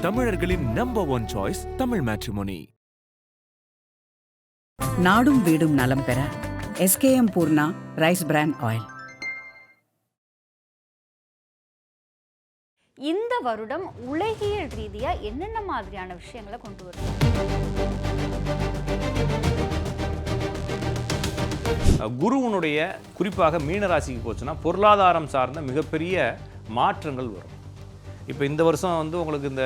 தமிழர்களின் number one choice Tamil matrimony. நாடும் வீடும் நலம் பெற SKM Poorna rice brand oil. இந்த வருடம் உலகியல் ரீதியா என்னென்ன மாதிரியான விஷயங்களை கொண்டு வருது? குருவனுடைய குறிப்பாக மீனராசிக்கு போச்சுன்னா பொருளாதாரம் சார்ந்த மிகப்பெரிய மாற்றங்கள் வரும். இப்போ இந்த வருஷம் வந்து உங்களுக்கு இந்த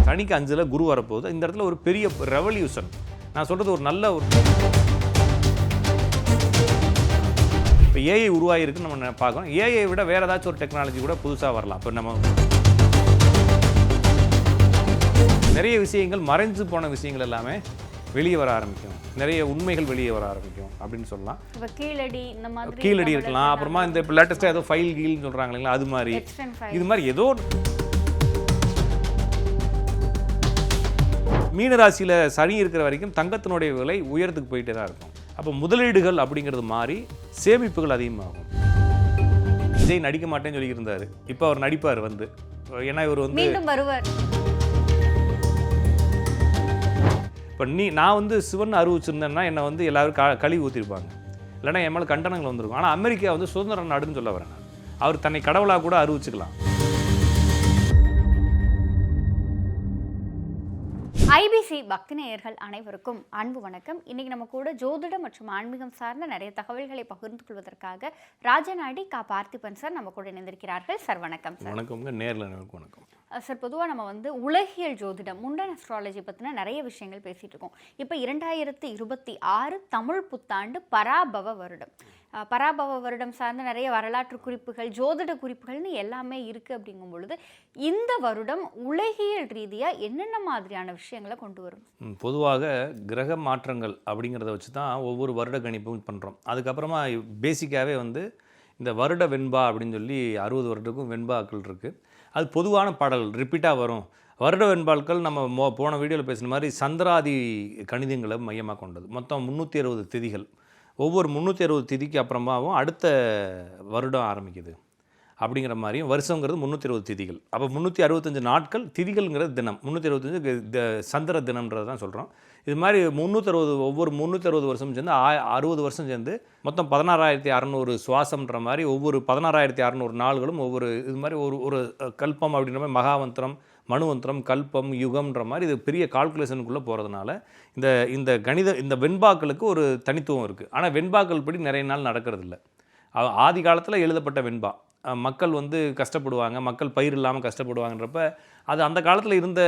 சனிக்கு 5ல் குரு வரப்போகுது. இந்த இடத்துல ஒரு பெரிய ரெவல்யூஷன், நான் சொல்கிறது ஒரு நல்ல ஒரு இப்போ ஏஐ உருவாகிருக்குன்னு நம்ம பார்க்கணும். ஏஐ விட வேறு ஏதாச்சும் ஒரு டெக்னாலஜி கூட புதுசாக வரலாம். இப்போ நம்ம நிறைய விஷயங்கள் மறைஞ்சு போன விஷயங்கள் எல்லாமே வெளியே வர ஆரம்பிக்கும், நிறைய உண்மைகள் வெளியே வர ஆரம்பிக்கும் அப்படின்னு சொல்லலாம். இப்போ கீழடி இந்த மாதிரி கீழடி இருக்கலாம். அப்புறமா இந்த இப்போ லேட்டஸ்ட்டாக ஏதோ ஃபைல் கீல்னு சொல்கிறாங்க இல்லைங்களா, அது மாதிரி இது மாதிரி ஏதோ மீனராசியில் சனி இருக்கிற வரைக்கும் தங்கத்தினுடைய விலை உயரத்துக்கு போயிட்டே தான் இருக்கும். அப்போ முதலீடுகள் அப்படிங்கிறது மாதிரி சேமிப்புகள் அதிகமாகும். விஜய் நடிக்க மாட்டேன்னு சொல்லியிருந்தார், இப்போ அவர் நடிப்பார் வந்து. ஏன்னா இவர் வந்து மீண்டும் வருவார். இப்போ நான் வந்து சிவன் அறிவிச்சிருந்தேன்னா என்னை வந்து எல்லாரும் கழுவி ஊற்றிருப்பாங்க, இல்லைன்னா என் மேலே கண்டனங்கள் வந்திருக்கும். ஆனால் அமெரிக்கா வந்து சுதந்திர நாடுன்னு சொல்ல வரேன். அவர் தன்னை கடவுளாக கூட அறிவிச்சுக்கலாம். ஐபிசி பக்தி நேயர்கள் அனைவருக்கும் அன்பு வணக்கம். இன்னைக்கு நம்ம கூட ஜோதிடம் மற்றும் ஆன்மீகம் சார்ந்த நிறைய தகவல்களை பகிர்ந்து கொள்வதற்காக ராஜநாடி கா பார்த்திபன் சார் நம்ம கூட இணைந்திருக்கிறார்கள். சார் வணக்கம். சார் வணக்கம்ங்க. நேரில் வணக்கம் சார். பொதுவாக நம்ம வந்து உலகியல் ஜோதிடம் முண்டன் அஸ்ட்ராலஜி பற்றின நிறைய விஷயங்கள் பேசிகிட்டு இருக்கோம். இப்போ 2026 தமிழ் புத்தாண்டு பராபவ வருடம். பராபவ வருடம் சார்ந்த நிறைய வரலாற்று குறிப்புகள், ஜோதிட குறிப்புகள்னு எல்லாமே இருக்குது. அப்படிங்கும் பொழுது இந்த வருடம் உலகியல் ரீதியாக என்னென்ன மாதிரியான விஷயங்களை கொண்டு வரும்? பொதுவாக கிரக மாற்றங்கள் அப்படிங்கிறத வச்சு தான் ஒவ்வொரு வருட கணிப்பும் பண்ணுறோம். அதுக்கப்புறமா பேசிக்காகவே வந்து இந்த வருட வெண்பா அப்படின்னு சொல்லி 60 வருடத்துக்கும் வெண்பாக்கள் இருக்குது. அது பொதுவான பாடல்கள் ரிப்பீட்டாக வரும். வருட வெண்பாக்கள் நம்ம போன வீடியோவில் பேசுன மாதிரி சந்திராதி கணிதங்களை மையமாக கொண்டது. மொத்தம் 360 திதிகள். ஒவ்வொரு 360 திதிக்கு அப்புறமாவும் அடுத்த வருடம் ஆரம்பிக்குது அப்படிங்கிற மாதிரியும் வருஷங்கிறது 360 திதிகள். அப்போ 365 நாட்கள், திதிகள்ங்கிறது தினம். 365 சந்திர தினம்ன்றது தான் சொல்கிறோம். இது மாதிரி 360 ஒவ்வொரு 360 வருஷம் சேர்ந்து 60 வருஷம் சேர்ந்து மொத்தம் 16,600 சுவாசம்ன்ற மாதிரி ஒவ்வொரு 16,600 நாள்களும் ஒவ்வொரு இது மாதிரி ஒரு கல்பம் அப்படின்ற மாதிரி மகாவந்திரம், மனுவந்திரம், கல்பம், யுகம்ன்ற மாதிரி இது பெரிய கால்குலேஷனுக்குள்ளே போகிறதுனால இந்த இந்த வெண்பாக்களுக்கு ஒரு தனித்துவம் இருக்குது. ஆனால் வெண்பாக்கள் படி நிறைய நாள் நடக்கிறதில்ல. ஆதி காலத்தில் எழுதப்பட்ட வெண்பா மக்கள் வந்து கஷ்டப்படுவாங்க, மக்கள் பயிர் இல்லாமல் கஷ்டப்படுவாங்கன்றப்ப அது அந்த காலத்தில் இருந்த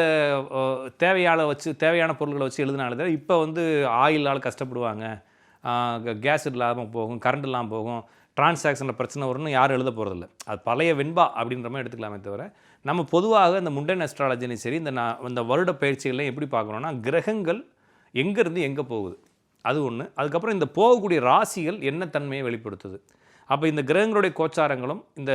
தேவையான பொருட்களை வச்சு எழுதினாலே. இப்போ வந்து ஆயிலால் கஷ்டப்படுவாங்க, கேஸ் இல்லாமல் போகும், கரண்ட் இல்லாமல் போகும், டிரான்சாக்ஷனில் பிரச்சனை வரும்னு யாரும் எழுத போகிறதில்ல. அது பழைய வெண்பா அப்படின்ற மாதிரி எடுத்துக்கலாமே தவிர நம்ம பொதுவாக இந்த முண்டன் அஸ்ட்ராலஜிலையும் சரி இந்த வருட பயிற்சிகள்லையும் எப்படி பார்க்குறோன்னா கிரகங்கள் எங்கேருந்து எங்கே போகுது அது ஒன்று. அதுக்கப்புறம் இந்த போகக்கூடிய ராசிகள் என்ன தன்மையை வெளிப்படுத்துது. அப்போ இந்த கிரகங்களுடைய கோச்சாரங்களும் இந்த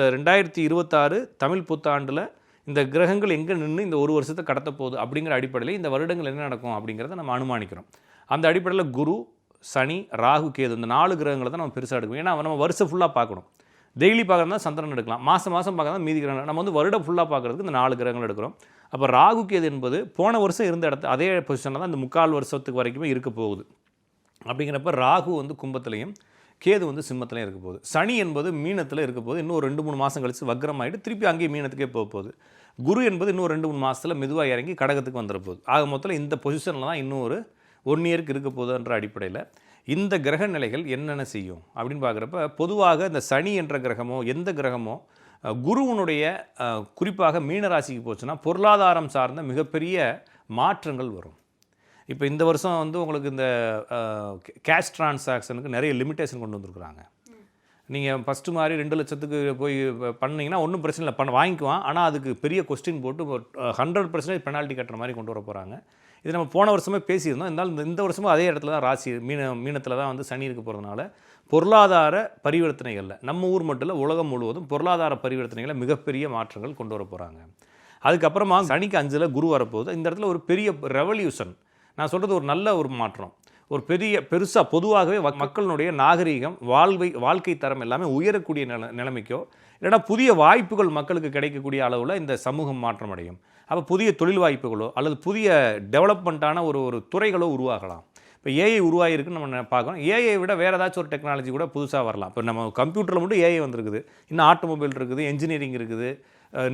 2026 தமிழ் புத்தாண்டில் இந்த கிரகங்கள் எங்கே நின்று இந்த ஒரு வருஷத்தை கடத்த போகுது அப்படிங்கிற அடிப்படையில் இந்த வருடங்கள் என்ன நடக்கும் அப்படிங்கிறத நம்ம அனுமானிக்கிறோம். அந்த அடிப்படையில் குரு, சனி, ராகு, கேது இந்த 4 கிரகங்களை தான் நம்ம பெருசாக எடுக்கணும். ஏன்னா நம்ம வருஷம் ஃபுல்லாக பார்க்கணும். டெய்லி பார்க்குறதா சந்திரன் எடுக்கலாம், மாதம் பார்க்குறதா மீதி கிரகங்கள். நம்ம வந்து வருடம் ஃபுல்லாக பார்க்குறதுக்கு இந்த 4 கிரகங்கள் எடுக்கிறோம். அப்போ ராகு கேது என்பது போன வருஷம் இருந்த அதே பொசிஷனில் தான் இந்த 3/4 வருஷத்துக்கு வரைக்குமே இருக்க போகுது. அப்படிங்கிறப்ப ராகு வந்து கும்பத்துலையும் கேது வந்து சிம்மத்துலையும் இருக்க போகுது. சனி என்பது மீனத்தில் இருக்க போகுது. இன்னும் 2-3 மாதம் கழித்து வக்ரமாகிட்டு திருப்பி அங்கேயே மீனத்துக்கே போக போகுது. குரு என்பது இன்னும் 2-3 மாதத்தில் மெதுவாக இறங்கி கடகத்துக்கு வந்துட போகுது. ஆக மொத்தத்தில் இந்த பொசிஷனில் தான் இன்னும் ஒரு 1 இயருக்கு இருக்க போகுதுன்ற அடிப்படையில் இந்த கிரக நிலைகள் என்னென்ன செய்யும் அப்படின்னு பார்க்குறப்ப பொதுவாக இந்த சனி என்ற கிரகமோ எந்த கிரகமோ குருவனுடைய குறிப்பாக மீனராசிக்கு போச்சுன்னா பொருளாதாரம் சார்ந்த மிகப்பெரிய மாற்றங்கள் வரும். இப்போ இந்த வருஷம் வந்து உங்களுக்கு இந்த கேஷ் டிரான்சாக்ஷனுக்கு நிறைய லிமிட்டேஷன் கொண்டு வந்திருக்குறாங்க. நீங்கள் ஃபஸ்ட்டு மாதிரி 2 லட்சத்துக்கு போய் பண்ணிங்கன்னா ஒன்றும் பிரச்சனை இல்லை, வாங்கிக்குவான். ஆனால் அதுக்கு பெரிய கொஸ்டின் போட்டு 100% பெனால்ட்டி கட்டுற மாதிரி கொண்டு வர போகிறாங்க. இது நம்ம போன வருஷமே பேசியிருந்தோம். இருந்தாலும் இந்த வருஷமும் அதே இடத்துல தான் ராசி மீனத்தில் தான் வந்து சனி இருக்க போகிறதுனால பொருளாதார பரிவர்த்தனைகளில் நம்ம ஊர் மட்டும் இல்லை உலகம் முழுவதும் பொருளாதார பரிவர்த்தனைகளில் மிகப்பெரிய மாற்றங்கள் கொண்டு வர போகிறாங்க. அதுக்கப்புறமா சனிக்கு 5ல் குரு வரப்போகுது. இந்த இடத்துல ஒரு பெரிய ரெவல்யூஷன், நான் சொல்கிறது ஒரு நல்ல ஒரு மாற்றம். ஒரு பெருசாக பொதுவாகவே மக்களுடைய நாகரீகம் வாழ்க்கை தரம் எல்லாமே உயரக்கூடிய நிலைமைக்கோ இல்லைனா புதிய வாய்ப்புகள் மக்களுக்கு கிடைக்கக்கூடிய அளவில் இந்த சமூகம் மாற்றம் அடையும். அப்போ புதிய தொழில் வாய்ப்புகளோ அல்லது புதிய டெவலப்மெண்ட்டான ஒரு துறைகளோ உருவாகலாம். இப்போ ஏஐ உருவாகிருக்குன்னு நம்ம பார்க்குறோம். ஏஐ விட வேறு ஏதாச்சும் ஒரு டெக்னாலஜி கூட புதுசாக வரலாம். இப்போ நம்ம கம்ப்யூட்டரில் மட்டும் ஏஐ வந்திருக்குது, இன்னும் ஆட்டோமொபைல் இருக்குது, என்ஜினியரிங் இருக்குது,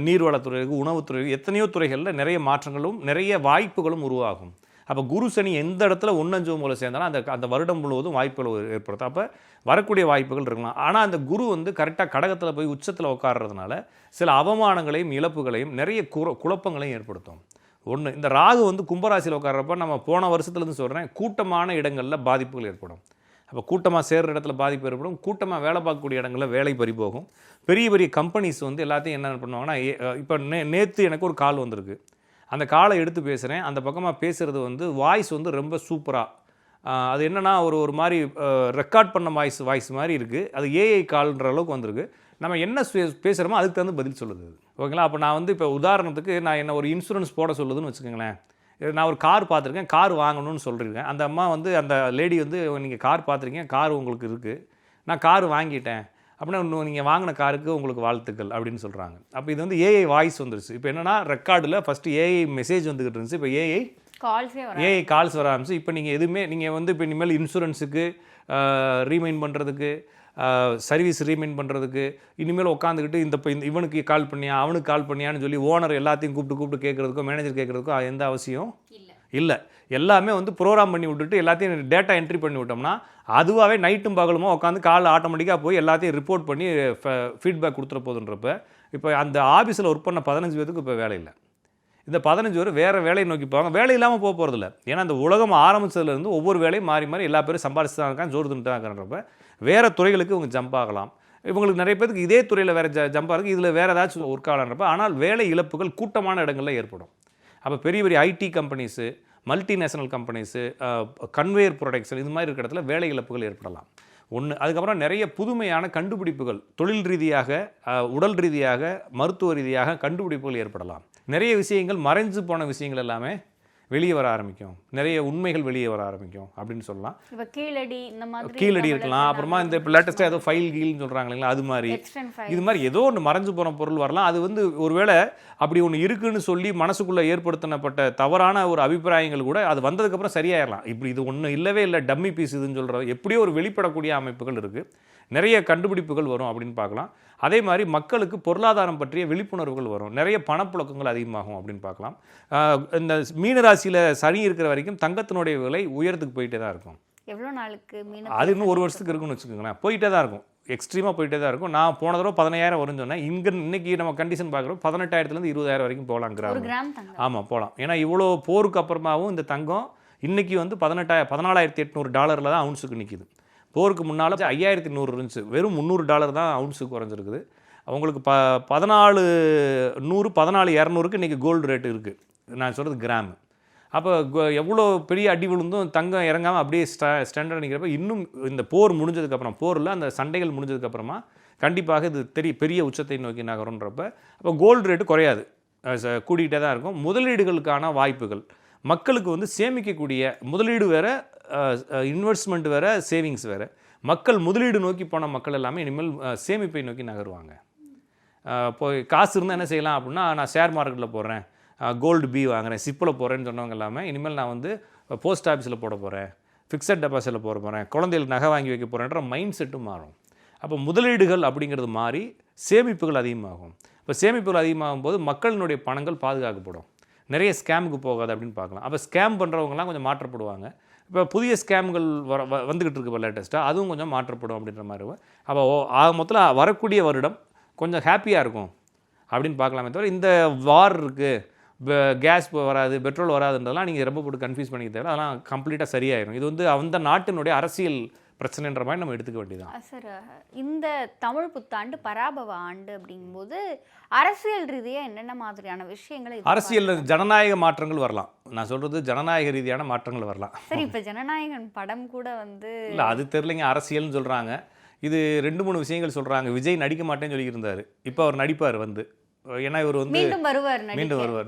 நீர்வளத்துறை இருக்குது, உணவுத்துறை, எத்தனையோ துறைகளில் நிறைய மாற்றங்களும் நிறைய வாய்ப்புகளும் உருவாகும். அப்போ குரு சனி எந்த இடத்துல 1-5 மூலம் சேர்ந்தாலும் அந்த வருடம் முழுவதும் வாய்ப்புகள் ஏற்படுத்தும். அப்போ வரக்கூடிய வாய்ப்புகள் இருக்கலாம். ஆனால் அந்த குரு கரெக்டாக கடகத்தில் போய் உச்சத்தில் உட்கார்றதுனால சில அவமானங்களையும் இழப்புகளையும் நிறைய குழப்பங்களையும் ஏற்படுத்தும். ஒன்று, இந்த ராகு கும்பராசியில் உட்கார்றப்ப நம்ம போன வருஷத்துலேருந்து சொல்கிறேன், கூட்டமான இடங்களில் பாதிப்புகள் ஏற்படும். அப்போ கூட்டமாக சேர்கிற இடத்துல பாதிப்பு ஏற்படும், கூட்டமாக வேலை பார்க்கக்கூடிய இடங்களில் வேலை பறிபோகும். பெரிய பெரிய கம்பெனிஸ் எல்லாத்தையும் என்ன பண்ணுவாங்கன்னா, இப்போ நேற்று எனக்கு ஒரு கால் வந்திருக்கு, அந்த காலை எடுத்து பேசுகிறேன், அந்த பக்கமாக பேசுகிறது வாய்ஸ் ரொம்ப சூப்பராக, அது என்னென்னா ஒரு மாதிரி ரெக்கார்ட் பண்ண வாய்ஸ் மாதிரி இருக்குது, அது ஏஐ கால்ன்ற அளவுக்கு வந்திருக்கு. நம்ம என்ன பேசுகிறோமோ அதுக்கு தகுந்த பதில் சொல்லுது. ஓகேங்களா? அப்போ நான் இப்போ உதாரணத்துக்கு நான் என்ன ஒரு இன்சூரன்ஸ் போட சொல்லுதுன்னு வச்சுக்கோங்களேன். நான் ஒரு கார் பார்த்துருக்கேன், கார் வாங்கணும்னு சொல்லியிருக்கேன். அந்த அம்மா அந்த லேடி நீங்கள் கார் பார்த்துருக்கீங்க, கார் உங்களுக்கு இருக்குது, நான் கார் வாங்கிட்டேன் அப்படின்னா நீங்கள் வாங்கின காருக்கு உங்களுக்கு வாழ்த்துக்கள் அப்படின்னு சொல்கிறாங்க. அப்போ இது ஏஐ வாய்ஸ் வந்துருச்சு. இப்போ என்னென்னா ரெக்கார்டில் ஃபஸ்ட்டு ஏஐ மெசேஜ் வந்துக்கிட்டு இருந்துச்சு, இப்போ ஏஐ கால்ஸ் வர ஆரம்பிச்சு. இப்போ நீங்கள் எதுவுமே நீங்கள் இப்போ இனிமேல் இன்சூரன்ஸுக்கு ரீமைண்ட் பண்ணுறதுக்கு, சர்வீஸ் ரீமைண்ட் பண்ணுறதுக்கு இனிமேல் உட்காந்துக்கிட்டு இப்போ இவனுக்கு கால் பண்ணியா அவனுக்கு கால் பண்ணியான்னு சொல்லி ஓனர் எல்லாத்தையும் கூப்பிட்டு கேட்குறதுக்கோ மேனேஜர் கேட்குறதுக்கோ எந்த அவசியம் இல்லை. எல்லாமே ப்ரோக்ராம் பண்ணி விட்டுட்டு எல்லாத்தையும் டேட்டா என்ட்ரி பண்ணி விட்டோம்னா அதுவாகவே நைட்டும் பகலுமோ உட்காந்து கால் ஆட்டோமேட்டிக்காக போய் எல்லாத்தையும் ரிப்போர்ட் பண்ணி ஃபீட்பேக் கொடுத்துட போதுன்றப்ப இப்போ அந்த ஆஃபீஸில் ஒர்க் பண்ண 15 பேருக்கு இப்போ வேலை இல்லை. இந்த 15 பேர் வேறு வேலையை நோக்கி போவாங்க, வேலை இல்லாமல் போக போகிறதில்ல. ஏன்னா அந்த உலகம் ஆரம்பித்ததுலேருந்து ஒவ்வொரு வேலையும் மாறி மாறி எல்லா பேரும் சம்பாரிச்சு தான் இருக்காங்க, ஜோறு தின்ட்டு தான் இருக்கிறப்ப வேறு துறைகளுக்கு இவங்க ஜம்ப் ஆகலாம். இவங்களுக்கு நிறைய பேருக்கு இதே துறையில் வேறு ஜம்ப் ஆகுது, இதில் வேறு ஏதாச்சும் ஒர்க் ஆகலான்றப்ப, ஆனால் வேலை இழப்புகள் கூட்டமான இடங்களில் ஏற்படும். அப்போ பெரிய பெரிய IT companies, multinational companies, conveyor production, இது மாதிரி இருக்கிற இடத்துல வேலை இழப்புகள் ஏற்படலாம். ஒன்று. அதுக்கப்புறம் நிறைய புதுமையான கண்டுபிடிப்புகள் தொழில் ரீதியாக, உடல் ரீதியாக, மருத்துவ ரீதியாக கண்டுபிடிப்புகள் ஏற்படலாம். நிறைய விஷயங்கள் மறைஞ்சு போன விஷயங்கள் எல்லாமே வெளியே வர ஆரம்பிக்கும், நிறைய உண்மைகள் வெளியே வர ஆரம்பிக்கும் அப்படின்னு சொல்லலாம். இப்போ கீழடி இந்த மாதிரி கீழடி இருக்கலாம், அப்புறமா இந்த இப்போ லேட்டஸ்ட்டாக ஏதோ ஃபைல் கீல்னு சொல்கிறாங்க இல்லைங்களா, அது மாதிரி இது மாதிரி ஏதோ ஒன்று மறைஞ்சு போன பொருள் வரலாம். அது ஒருவேளை அப்படி ஒன்று இருக்குன்னு சொல்லி மனசுக்குள்ளே ஏற்படுத்தப்பட்ட தவறான ஒரு அபிப்பிராயங்கள் கூட அது வந்ததுக்கப்புறம் சரியாயிடலாம். இப்படி இது ஒன்றும் இல்லவே இல்லை, டம்மி பீஸ் இதுன்னு சொல்கிறது எப்படியோ ஒரு வெளிப்படக்கூடிய அமைப்புகள் இருக்குது, நிறைய கண்டுபிடிப்புகள் வரும் அப்படின்னு பார்க்கலாம். அதே மாதிரி மக்களுக்கு பொருளாதாரம் பற்றிய விழிப்புணர்வுகள் வரும், நிறைய பணப்புழக்கங்கள் அதிகமாகும் அப்படின்னு பார்க்கலாம். இந்த மீனராசியில் சனி இருக்கிற வரைக்கும் தங்கத்தினுடைய விலை உயரத்துக்கு போயிட்டே தான் இருக்கும். எவ்வளோ நாளுக்கு? அது இன்னும் ஒரு வருஷத்துக்கு இருக்குன்னு வச்சுக்கோங்களேன், போயிட்டே தான் இருக்கும், எக்ஸ்ட்ரீமாக போயிட்டே தான் இருக்கும். நான் போன தடவை 15,000 வரும்னு சொன்னேன், இன்னைக்கு நம்ம கண்டிஷன் பார்க்குறோம் 18,000 20,000 வரைக்கும் போகலாம் கிராம். ஆமாம் போகலாம். ஏன்னா இவ்வளோ போருக்கு அப்புறமாவும் இந்த தங்கம் இன்னைக்கு $14,800 தான் அவுன்ஸுக்கு நிற்கிது. போருக்கு முன்னால் 5,100 இருந்துச்சு, வெறும் $300 தான் அவுன்ஸுக்கு குறைஞ்சிருக்குது. அவங்களுக்கு 14,200 இன்றைக்கி கோல்டு ரேட்டு இருக்குது, நான் சொல்கிறது கிராமு. அப்போ எவ்வளோ பெரிய அடி விழுந்தும் தங்கம் இறங்காமல் அப்படியே ஸ்டாண்டர்ட் நிற்கிறப்ப இன்னும் இந்த போர் முடிஞ்சதுக்கப்புறம், போரில் அந்த சண்டைகள் முடிஞ்சதுக்கப்புறமா கண்டிப்பாக இது பெரிய உச்சத்தை நோக்கி நகருன்றப்ப அப்போ கோல்டு ரேட்டு குறையாது, கூட்டிகிட்டே தான் இருக்கும். முதலீடுகளுக்கான வாய்ப்புகள், மக்களுக்கு சேமிக்கக்கூடிய முதலீடு வேறு, இன்வெஸ்ட்மெண்ட் வேறு, சேவிங்ஸ் வேறு. மக்கள் முதலீடு நோக்கி போன மக்கள் எல்லாமே இனிமேல் சேமிப்பை நோக்கி நகருவாங்க. இப்போ காசு இருந்தால் என்ன செய்யலாம் அப்படின்னா, நான் ஷேர் மார்க்கெட்டில் போடுறேன், கோல்டு பி வாங்குறேன், சிப்பில் போடுறேன்னு சொன்னவங்க எல்லாமே இனிமேல் நான் போஸ்ட் ஆஃபீஸில் போட போகிறேன், ஃபிக்ஸட் டெபாசிட்டில் போட போகிறேன், குழந்தைகளுக்கு நகை வாங்கி வைக்க போகிறேன்ற மைண்ட் செட்டும் மாறும். அப்போ முதலீடுகள் அப்படிங்கிறது மாறி சேமிப்புகள் அதிகமாகும். இப்போ சேமிப்புகள் அதிகமாகும் போது மக்களினுடைய பணங்கள் பாதுகாக்கப்படும், நிறைய ஸ்கேமுக்கு போகாது அப்படின்னு பார்க்கலாம். அப்போ ஸ்கேம் பண்ணுறவங்கலாம் கொஞ்சம் மாற்றப்படுவாங்க. இப்போ புதிய ஸ்கேம்கள் வந்துக்கிட்டு இருக்கு இப்போ லேட்டஸ்ட்டாக, அதுவும் கொஞ்சம் மாற்றப்படும் அப்படின்ற மாதிரி. அப்போ மொத்தத்தில் வரக்கூடிய வருடம் கொஞ்சம் ஹாப்பியாக இருக்கும் அப்படின்னு பார்க்கலாமே தவிர, இந்த வார் இருக்குது, கேஸ் வராது, பெட்ரோல் வராதுன்றதெல்லாம் நீங்கள் ரொம்ப போட்டு கன்ஃபியூஸ் பண்ணிக்க தேவை, அதெல்லாம் கம்ப்ளீட்டாக சரியாயிடும். இது அந்த நாட்டினுடைய அரசியல் பிரச்சனைன்ற மாதிரி நம்ம எடுத்துக்க வேண்டியதான். சார், இந்த தமிழ் புத்தாண்டு பராபவ ஆண்டு அப்படிங்கும்போது அரசியல் ரீதியாக என்னென்ன மாதிரியான விஷயங்களை, அரசியலில் ஜனநாயக மாற்றங்கள் வரலாம். நான் சொல்கிறது ஜனநாயக ரீதியான மாற்றங்கள் வரலாம். சரி, இப்போ ஜனநாயகன் படம் கூட இல்லை அது தெரிலைங்க, அரசியல்னு சொல்கிறாங்க. இது 2-3 விஷயங்கள் சொல்கிறாங்க. விஜய் நடிக்க மாட்டேன்னு சொல்லியிருந்தார், இப்போ அவர் நடிப்பார் ஏன்னா இவர் மீண்டும் வருவார்,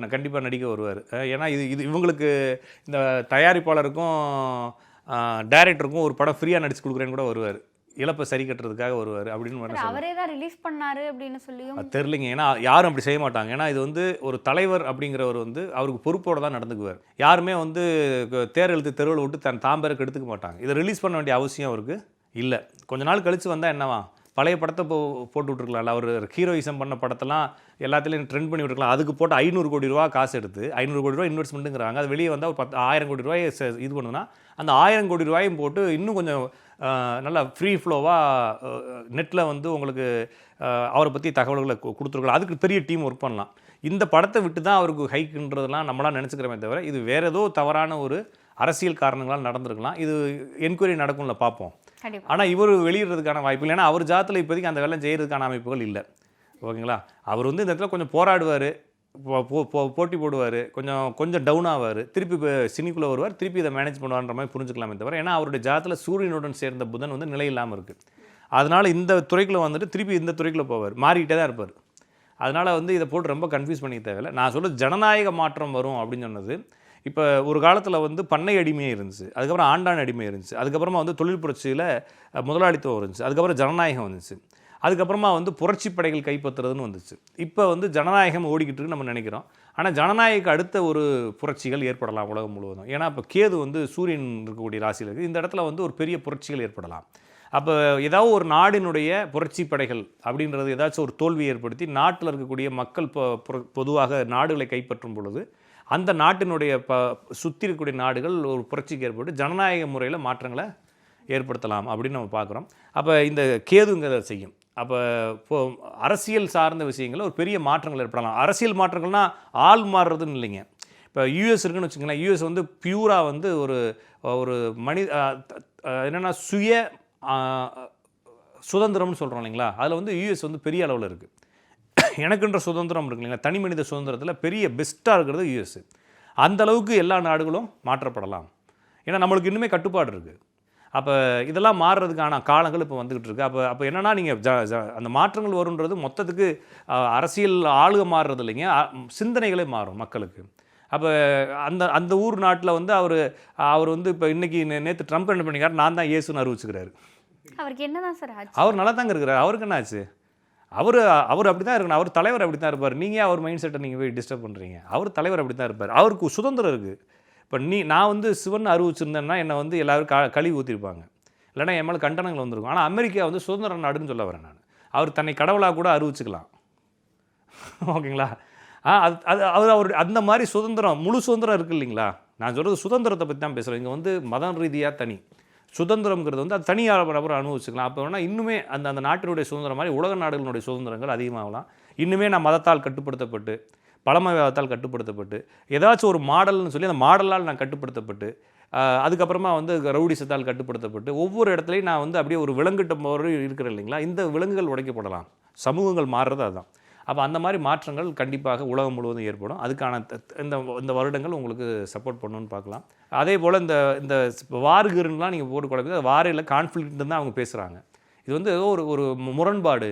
நான் கண்டிப்பாக நடிக்க வருவார். ஏன்னா இது இவங்களுக்கு இந்த தயாரிப்பாளருக்கும் டைரக்டருக்கும் ஒரு படம் ஃப்ரீயாக நடிச்சு கொடுக்குறேன்னு கூட வருவார். இழப்பை சரி கட்டுறதுக்காக வருவார் அப்படின்னு சார், அவரே தான் ரிலீஸ் பண்ணாரு அப்படின்னு சொல்லியும் அது தெரிலிங்க. ஏன்னா யாரும் அப்படி செய்ய மாட்டாங்க. ஏன்னா இது வந்து ஒரு தலைவர் அப்படிங்கிறவர் வந்து அவருக்கு பொறுப்போடு தான் நடந்துக்குவார். யாருமே வந்து தேர் இழுத்து தெருவில் விட்டு தன் தாம்பேருக்கு எடுத்துக்க மாட்டாங்க. இதை ரிலீஸ் பண்ண வேண்டிய அவசியம் அவருக்கு இல்லை. கொஞ்ச நாள் கழித்து வந்தால் என்னவா, பழைய படத்தை போட்டு விட்ருக்கலாம்ல. அவர் ஹீரோயிசம் பண்ண படத்தெல்லாம் எல்லாத்துலேயும் ட்ரெண்ட் பண்ணி விட்டுருக்கலாம். அதுக்கு போட்டு 500 கோடி ரூபா காசு எடுத்து 500 கோடி ரூபா இன்வெஸ்ட்மெண்ட்டுங்கிறாங்க. அது வெளியே வந்தால் ஒரு 1000 கோடி ரூபாயை இது பண்ணுதுன்னா அந்த 1000 கோடி ரூபாயும் போட்டு இன்னும் கொஞ்சம் நல்லா ஃப்ரீ ஃப்ளோவாக நெட்டில் வந்து உங்களுக்கு அவரை பற்றி தகவல்களை கொடுத்துருக்கலாம். அதுக்கு பெரிய டீம் ஒர்க் பண்ணலாம். இந்த படத்தை விட்டு தான் அவருக்கு ஹைக்குன்றதெல்லாம் நம்மளாம் நினச்சிக்கிறோமே தவிர இது வேறு ஏதோ தவறான ஒரு அரசியல் காரணங்களால் நடந்திருக்கலாம். இது என்கொயரி நடக்கும்ல, பார்ப்போம். ஆனால் இவர் வெளியிடுறதுக்கான வாய்ப்பு இல்லை. ஏன்னா அவர் ஜாத்தில் இப்போதைக்கு அந்த வேலை செய்கிறதுக்கான அமைப்புகள் இல்லை. ஓகேங்களா? அவர் வந்து இந்த இடத்துல கொஞ்சம் போராடுவார், போட்டி போடுவார், கொஞ்சம் டவுன் ஆவார், திருப்பி சினிக்குள்ளே வருவார், திருப்பி இதை மேனேஜ் பண்ணுவார்ன்ற மாதிரி புரிஞ்சுக்கலாமே தவிர, ஏன்னா அவருடைய ஜாத்தில் சூரியனுடன் சேர்ந்த புதன் வந்து நிலை இல்லாமல் இருக்குது. அதனால் இந்த துறைக்குள்ளே வந்துட்டு திருப்பி இந்த துறைக்குள்ளே போவார், மாறிக்கிட்டே தான் இருப்பார். அதனால் வந்து இதை போட்டு ரொம்ப கன்ஃபியூஸ் பண்ணிக்க தேவையில்லை. நான் சொல்கிறது ஜனநாயக மாற்றம் வரும் அப்படின்னு சொன்னது, இப்போ ஒரு காலத்தில் வந்து பண்ணை அடிமையே இருந்துச்சு, அதுக்கப்புறம் ஆண்டான் அடிமை இருந்துச்சு, அதுக்கப்புறமா வந்து தொழில் புரட்சியில் முதலாளித்துவம் இருந்துச்சு, அதுக்கப்புறம் ஜனநாயகம் வந்துச்சு, அதுக்கப்புறமா வந்து புரட்சி படைகள் கைப்பற்றுறதுன்னு வந்துச்சு. இப்போ வந்து ஜனநாயகம் ஓடிக்கிட்டு இருக்கு நம்ம நினைக்கிறோம். ஆனால் ஜனநாயக அடுத்த ஒரு புரட்சிகள் ஏற்படலாம் உலகம் முழுவதும். ஏன்னா இப்போ கேது வந்து சூரியன் இருக்கக்கூடிய ராசியில் இருக்குது. இந்த இடத்துல வந்து ஒரு பெரிய புரட்சிகள் ஏற்படலாம். அப்போ ஏதாவது ஒரு நாடினுடைய புரட்சி படைகள் அப்படின்றது ஏதாச்சும் ஒரு தோல்வி ஏற்படுத்தி நாட்டில் இருக்கக்கூடிய மக்கள் பொதுவாக நாடுகளை கைப்பற்றும் பொழுது அந்த நாட்டினுடைய சுற்றி இருக்கக்கூடிய நாடுகள் ஒரு புரட்சிக்கு ஏற்பட்டு ஜனநாயக முறையில் மாற்றங்களை ஏற்படுத்தலாம் அப்படின்னு நம்ம பார்க்குறோம். அப்போ இந்த கேதுங்கிறத செய்யும். அப்போ அரசியல் சார்ந்த விஷயங்களில் ஒரு பெரிய மாற்றங்கள் ஏற்படலாம். அரசியல் மாற்றங்கள்னால் ஆள் மாறுறதுன்னு இல்லைங்க. இப்போ யூஎஸ் இருக்குன்னு வச்சுக்கோங்களேன். யூஎஸ் வந்து பியூராக வந்து ஒரு என்னென்னா சுதந்திரம்னு சொல்கிறோம் இல்லைங்களா. அதில் வந்து யூஎஸ் வந்து பெரிய அளவில் இருக்குது. எனக்குன்ற சுதந்திரம் இருக்கு இல்லைங்களா, தனி மனித சுதந்திரத்தில் பெரிய பெஸ்ட்டாக இருக்கிறது யூஎஸ். அந்த அளவுக்கு எல்லா நாடுகளும் மாற்றப்படலாம். ஏன்னா நம்மளுக்கு இன்னுமே கட்டுப்பாடு இருக்குது. அப்போ இதெல்லாம் மாறுறதுக்கான காலங்கள் இப்போ வந்துக்கிட்டு இருக்குது. அப்போ என்னென்னா நீங்கள் அந்த மாற்றங்கள் வருன்றது மொத்தத்துக்கு அரசியல் ஆளுக மாறுறது இல்லைங்க, சிந்தனைகளே மாறும் மக்களுக்கு. அப்போ அந்த ஊர் நாட்டில் வந்து அவர் வந்து இப்போ இன்றைக்கி நேற்று ட்ரம்ப் என்ன பண்ணிக்கார், நான் தான் இயேசுன்னு அறிவிச்சுக்கிறாரு. அவருக்கு என்ன தான் சார் ஆச்சு? அவர் நல்லா தாங்க இருக்கிறார். அவருக்கு என்ன ஆச்சு? அவர் அப்படி தான் இருக்கணும். அவர் தலைவர் அப்படி தான் இருப்பார். நீங்கள் அவர் மைண்ட் செட்டை நீங்கள் போய் டிஸ்டர்ப் பண்ணுறீங்க. அவர் தலைவர் அப்படி தான் இருப்பார். அவருக்கு சுதந்திரம் இருக்குது. இப்போ நான் வந்து சிவன் அறிவிச்சிருந்தேன்னா என்னை வந்து எல்லோரும் கழுவி ஊற்றிருப்பாங்க, இல்லைனா என் மேலே கண்டனங்கள் வந்திருக்கும். ஆனால் அமெரிக்கா வந்து சுதந்திர நாடுன்னு சொல்ல வரேன் நான். அவர் தன்னை கடவுளாக கூட அறிவிச்சுக்கலாம். ஓகேங்களா? அவர் அந்த மாதிரி சுதந்திரம், முழு சுதந்திரம் இருக்குது இல்லைங்களா. நான் சொல்கிறது சுதந்திரத்தை பற்றி தான் பேசுகிறேன். இங்கே வந்து மதம் ரீதியாக தனி சுதந்திரங்கிறது வந்து அது தனியாக நபர் அனுபவிச்சுக்கலாம். அப்போ வேணால் இன்னுமே அந்த நாட்டினுடைய சுதந்திரம் மாதிரி உலக நாடுகளுடைய சுதந்திரங்கள் அதிகமாகலாம். இன்னுமே நான் மதத்தால் கட்டுப்படுத்தப்பட்டு, பழமவாதத்தால் கட்டுப்படுத்தப்பட்டு, ஏதாச்சும் ஒரு மாடல்னு சொல்லி அந்த மாடலால் நான் கட்டுப்படுத்தப்பட்டு, அதுக்கப்புறமா வந்து ரவுடிசத்தால் கட்டுப்படுத்தப்பட்டு, ஒவ்வொரு இடத்துலையும் நான் வந்து அப்படியே ஒரு விலங்கிட்ட போகிற இருக்கிறேன் இல்லைங்களா. இந்த விலங்குகள் உடைக்கப்படலாம், சமூகங்கள் மாறுறது அதுதான். அப்போ அந்த மாதிரி மாற்றங்கள் கண்டிப்பாக உலகம் முழுவதும் ஏற்படும். அதுக்கான இந்த வருடங்கள் உங்களுக்கு சப்போர்ட் பண்ணணும்னு பார்க்கலாம். அதே போல் இந்த வார்கிருலாம் நீங்கள் போட்டு குழப்பது, வாரில் கான்ஃப்ளிக்ட் தான் அவங்க பேசுகிறாங்க. இது வந்து ஏதோ ஒரு முரண்பாடு,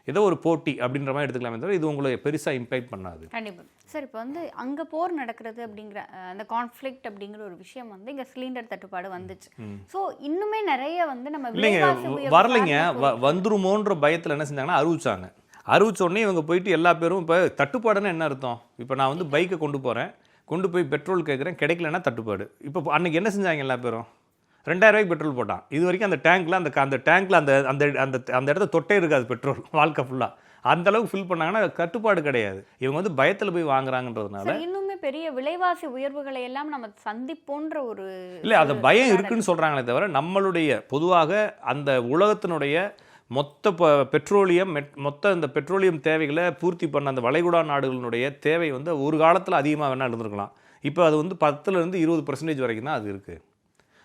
ஏதோ ஒரு போட்டி அப்படின்ற மாதிரி எடுத்துக்கலாமே தவிர இது உங்களை பெருசாக இம்பேக்ட் பண்ணாது. கண்டிப்பாக சார். இப்போ வந்து அங்கே போர் நடக்கிறது அப்படிங்கிற அந்த கான்ஃப்ளிக்ட் அப்படிங்கிற ஒரு விஷயம் வந்து இங்கே சிலிண்டர் தட்டுப்பாடு வந்துச்சு. ஸோ இன்னுமே நிறைய வந்து நம்ம இல்லைங்க வரலைங்க, வந்துருமோன்ற பயத்தில் என்ன செஞ்சாங்கன்னா அறிவிச்சோடனே இவங்க போயிட்டு எல்லா பேரும் இப்போ தட்டுப்பாடுன்னு என்ன அர்த்தம். இப்போ நான் வந்து பைக்கை கொண்டு போய் பெட்ரோல் கேட்குறேன், கிடைக்கலன்னா தட்டுப்பாடு. இப்போ அன்றைக்கி என்ன செஞ்சாங்க எல்லா பேரும், 2000 ரூபாய்க்கு பெட்ரோல் போட்டான். இது வரைக்கும் அந்த டேங்க்கில் அந்த இடத்த தொட்டே இருக்காது பெட்ரோல் வாழ்க்கை ஃபுல்லாக. அந்தளவுக்கு ஃபில் பண்ணாங்கன்னா கட்டுப்பாடு கிடையாது. இவங்க வந்து பயத்தில் போய் வாங்குறாங்கன்றதுனால இன்னுமே பெரிய விலைவாசி உயர்வுகளை எல்லாம் நம்ம சந்திப்போன்ற ஒரு இல்லை, அந்த பயம் இருக்குன்னு சொல்கிறாங்களே தவிர நம்மளுடைய பொதுவாக அந்த உலகத்தினுடைய மொத்த பெட்ரோலியம் இந்த பெட்ரோலியம் தேவைகளை பூர்த்தி பண்ண அந்த வளைகுடா நாடுகளினுடைய தேவை வந்து ஒரு காலத்தில் அதிகமாக வேணால் இருந்திருக்கலாம். இப்போ அது வந்து 10% 20% வரைக்கும் தான் அது இருக்குது.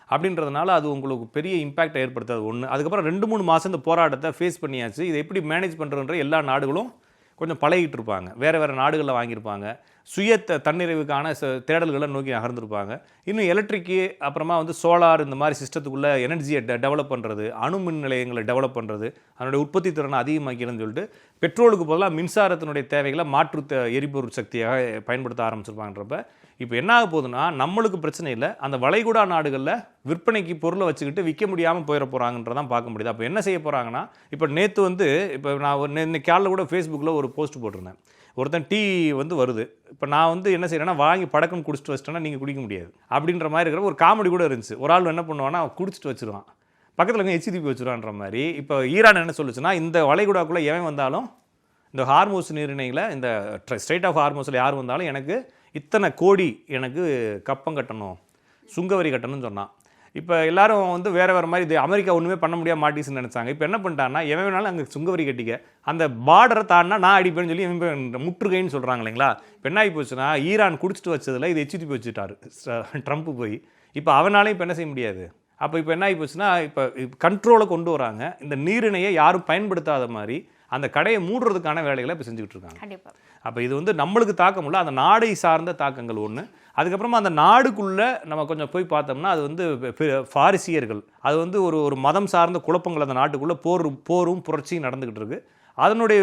அப்படின்றதுனால அது உங்களுக்கு பெரிய இம்பேக்ட் ஏற்படுத்தாது ஒன்று. அதுக்கப்புறம் 2-3 மாதம் இந்த போராட்டத்தை ஃபேஸ் பண்ணியாச்சு. இதை எப்படி மேனேஜ் பண்ணுறன்ற எல்லா நாடுகளும் கொஞ்சம் பழகிட்டு இருப்பாங்க, வேறு நாடுகளில் வாங்கியிருப்பாங்க, சுய தன்னிறைவுக்கான தேடல்களை நோக்கி நகர்ந்துருப்பாங்க. இன்னும் எலக்ட்ரிக்கு அப்புறமா வந்து சோலார் இந்த மாதிரி சிஸ்டத்துக்குள்ளே எனர்ஜியை டெவலப் பண்ணுறது, அணு மின் நிலையங்களை டெவலப் பண்ணுறது, அதனுடைய உற்பத்தி திறனை அதிகமாக்கிறதுன்னு சொல்லிட்டு பெட்ரோலுக்கு பதிலாக மின்சாரத்தினுடைய தேவைகளை மாற்று எரிபொருள் சக்தியாக பயன்படுத்த ஆரம்பிச்சிருப்பாங்கன்றப்ப இப்போ என்ன ஆக போகுதுன்னா, நம்மளுக்கு பிரச்சனை இல்லை, அந்த வளைகுடா நாடுகளில் விற்பனைக்கு பொருளை வச்சுக்கிட்டு விற்க முடியாமல் போயிட போகிறாங்கன்றதான் பார்க்க முடியுது. அப்போ என்ன செய்ய போகிறாங்கன்னா, இப்போ நேற்று வந்து இப்போ நான் இன்னைக்கு காலையில் கூட ஃபேஸ்புக்கில் ஒரு போஸ்ட் போட்டிருந்தேன். ஒருத்தன் டீ வந்து வருது, இப்போ நான் வந்து என்ன செய்கிறேன்னா வாங்கி படக்குன்னு குடிச்சிட்டு வச்சிட்டேன்னா நீங்கள் குடிக்க முடியாது அப்படின்ற மாதிரி இருக்கிற ஒரு காமெடி கூட இருந்துச்சு. ஒரு ஆள் என்ன பண்ணுவான்னா குடிச்சிட்டு வச்சுருவான், பக்கத்தில் இங்கே எச்சிதிப்பி வச்சுருவான்ற மாதிரி. இப்போ ஈரான் என்ன சொல்லுச்சுன்னா, இந்த வளைகுடாக்குள்ளே எவன் வந்தாலும் இந்த ஹார்மோஸ் நீரிணையில் இந்த ஸ்ட்ரைட் ஆஃப் ஹார்மோஸில் யார் வந்தாலும் எனக்கு இத்தனை கோடி எனக்கு கப்பம் கட்டணும், சுங்கவரி கட்டணும்னு சொன்னான். இப்போ எல்லாரும் வந்து வேறு மாதிரி இது அமெரிக்கா ஒன்றுமே பண்ண முடியாம மாட்டிச்சுன்னு நினச்சாங்க. இப்போ என்ன பண்ணிட்டான்னா, எவன் வேணாலும் அங்கே சுங்கவரி கட்டிக்க, அந்த பார்டரை தாண்டினா நான் அடிப்பேன்னு சொல்லி முற்றுகைன்னு சொல்கிறாங்க இல்லைங்களா. இப்போ என்ன ஆகி போச்சுன்னா, ஈரான் குடிச்சிட்டு வச்சதில் இது எச்சிட்டு வச்சுட்டாரு ட்ரம்ப் போய். இப்போ அவனாலையும் இப்போ என்ன செய்ய முடியாது. அப்போ இப்போ என்ன ஆகி போச்சுன்னா, இப்போ கண்ட்ரோலை கொண்டு வராங்க. இந்த நீரிணையை யாரும் பயன்படுத்தாத மாதிரி அந்த கடையை மூடுறதுக்கான வேலைகளை இப்போ செஞ்சுக்கிட்டு இருக்காங்க. அப்போ இது வந்து நம்மளுக்கு தாக்கம் இல்லை, அந்த நாடை சார்ந்த தாக்கங்கள் ஒன்று. அதுக்கப்புறமா அந்த நாடுக்குள்ளே நம்ம கொஞ்சம் போய் பார்த்தோம்னா, அது வந்து பாரிசியர்கள், அது வந்து ஒரு மதம் சார்ந்த குழப்பங்கள் அந்த நாட்டுக்குள்ளே போரும் புரட்சியும் நடந்துக்கிட்டு இருக்குது. அதனுடைய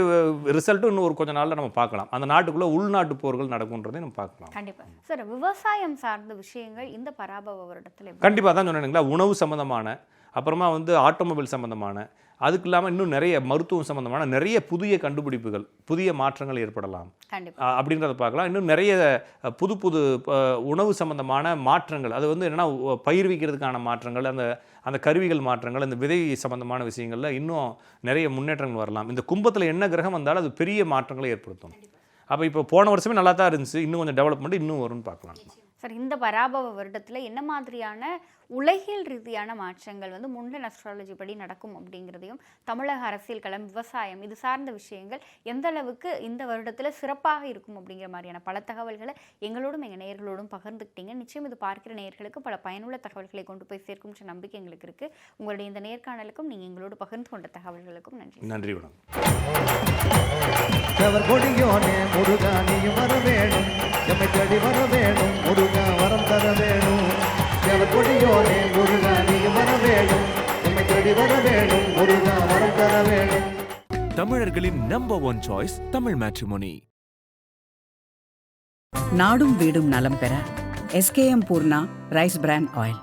ரிசல்ட்டும் இன்னும் ஒரு கொஞ்ச நாளில் நம்ம பார்க்கலாம். அந்த நாட்டுக்குள்ளே உள்நாட்டு போர்கள் நடக்கும்ன்றதை நம்ம பார்க்கலாம். கண்டிப்பாக சார், விவசாயம் சார்ந்த விஷயங்கள் இந்த பராபவ வருடத்தில் கண்டிப்பாக தான் சொன்னீங்களா, உணவு சம்மந்தமான, அப்புறமா வந்து ஆட்டோமொபைல் சம்மந்தமான, அதுக்கு இல்லாமல் இன்னும் நிறைய மருத்துவம் சம்மந்தமான நிறைய புதிய கண்டுபிடிப்புகள், புதிய மாற்றங்கள் ஏற்படலாம் அப்படின்றத பார்க்கலாம். இன்னும் நிறைய புது உணவு சம்மந்தமான மாற்றங்கள், அது வந்து என்னென்னா பயிர் வைக்கிறதுக்கான மாற்றங்கள், அந்த கருவிகள் மாற்றங்கள், அந்த விதை சம்மந்தமான விஷயங்களில் இன்னும் நிறைய முன்னேற்றங்கள் வரலாம். இந்த கும்பத்தில் என்ன கிரகம் வந்தாலும் அது பெரிய மாற்றங்களை ஏற்படுத்தும். அப்போ இப்போ போன வருஷமே நல்லா தான் இருந்துச்சு, இன்னும் கொஞ்சம் டெவலப்மெண்ட் இன்னும் வரும்னு பார்க்கலாம். சார், இந்த பராபவ வருடத்தில் என்ன மாதிரியான உலகில் ரீதியான மாற்றங்கள் வந்து முண்டன் அஸ்ட்ராலஜி படி நடக்கும் அப்படிங்கிறதையும், தமிழக அரசியல் களம், விவசாயம் இது சார்ந்த விஷயங்கள் எந்த அளவுக்கு இந்த வருடத்தில் சிறப்பாக இருக்கும் அப்படிங்கிற மாதிரியான பல தகவல்களை எங்களோடும் எங்கள் நேயர்களோடும் பகிர்ந்துக்கிட்டீங்க. நிச்சயம் இது பார்க்கிற நேயர்களுக்கு பல பயனுள்ள தகவல்களை கொண்டு போய் சேர்க்கும் நம்பிக்கை எங்களுக்கு இருக்குது. உங்களுடைய இந்த நேர்காணலுக்கும் நீங்கள் எங்களோடு பகிர்ந்து கொண்ட தகவல்களுக்கும் நன்றி. நன்றி மேடம். வரம் தர வேணும், கொடியோனே முருகா நீ வர வேணும், நம்மை தேடி வர வேணும், முருகா வரம் தர வேணும். தமிழர்களின் நம்பர் 1 சாய்ஸ் தமிழ் மேட்ரிமோனி. நாடும் வீடும் நலம் பெற SKM Poorna rice brand oil.